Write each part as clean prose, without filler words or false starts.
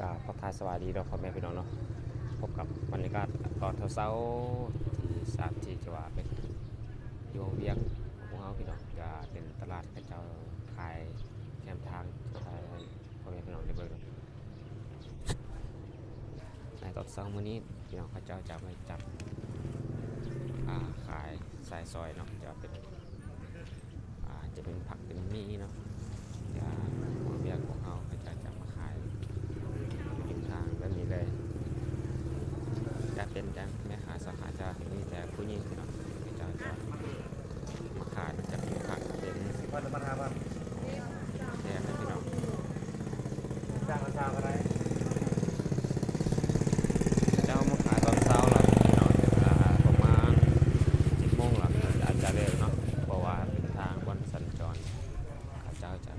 กาทักทายสวัสดีเราพ่อแม่พี่น้องเนาะพบกับบรรยากาศตอนเช้าที่สามที่จังหวัดเป็นอยู่วงเวียงของเราพี่น้องจะเป็นตลาดกระเจ้าขายแคมทางขายพ่อแม่พี่น้องได้เบิ่งเนาะในตอนเช้ามื้อนี้พี่น้องเขาเจ้าจะมาจับขายสายซอยเนาะจะเป็นผักเป็นมีเนาะจะวงเวียงของเราเขาจะมาขายริมทางแบบนี้เลยจะเป็นแม่ค้าสาขาจะมีแต่ผู้หญิงเนาะจะมาขายจะเป็นผักเป็นวันละมาทำวันแหนมพี่น้องจ้างมาชาอะไรเจ้ามาขายตอนเช้าเราพี่น้องประมาณ10 โมงหรอกอาจจะเร็วเนาะเพราะว่าเป็นทางวันสัญจรเจ้าจะ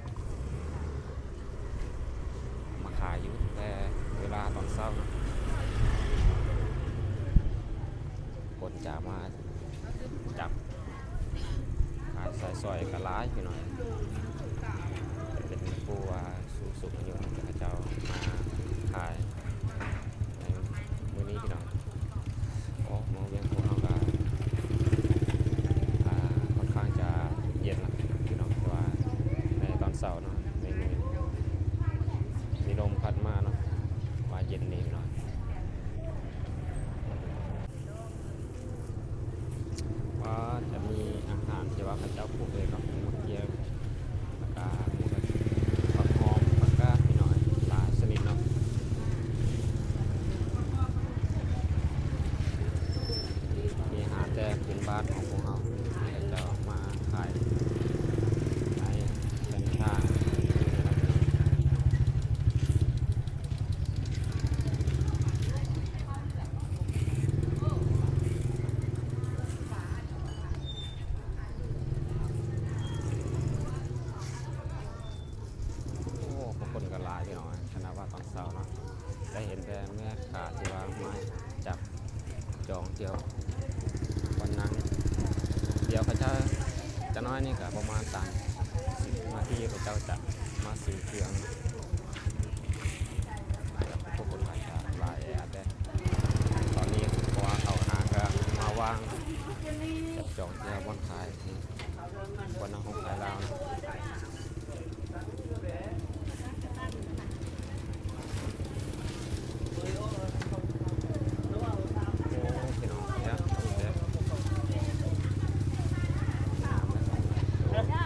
มาขายอยู่แต่เวลาตอนเช้าเนาะคนจะมาจับขายสายซอยกระไรพี่น้องเป็นผู้ว่าสูงอายุเจ้ามาขายในมื้อนี้พี่น้องโอ้มองเวียงพวกเราก็ค่อนข้างจะเย็นนะพี่น้องเพราะว่าในตอนเช้าเนาะในมือมีลมพัดมาเนาะว่าเย็นนี่พี่น้องว่าจะมีอาหารที่ว่าพระเจ้าปลูกเองเนาะหมดเยี่ยมแล้วก็ผักหอมผักกาดพี่น้อยหลายชนิดเนาะมีอาหารแต่เป็นบ้านของพวกเราที่จะมาขายในเส้นทางโอ้บางคนก็หลายพี่น้อยขนาดว่าตอนเช้าเนาะได้เห็นแต่แม่ค้าที่ว่ามาจับจองเที่ยววันนั้นเดี๋ยวเขาจะน้อยนี่ก็ประมาณ30 นาทีเขาเจ้าจะมาซื้อเครื่องนะครับพวกคนขายจะหลายแอดเลยตอนนี้เพราะว่าเขาหาก็มาว่างจับจองเที่ยววันขายวันนั้นของขายลาวนะโอ้พี่น้องเนี่ยเดี๋ยวน้ำนะ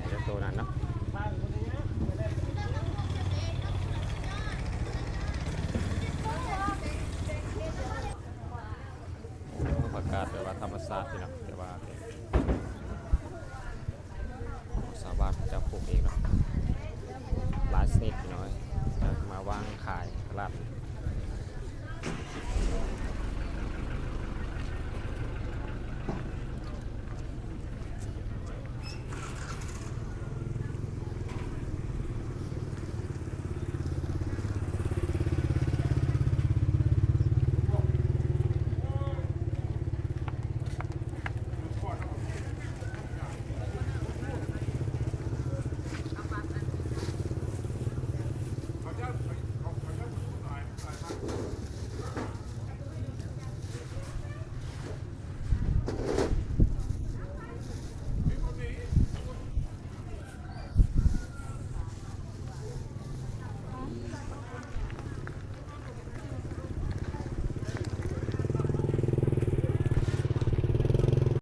เดี๋ยวตัวนั้นเนาะประกาศแบบว่าธรรมศาสตร์พี่น้อง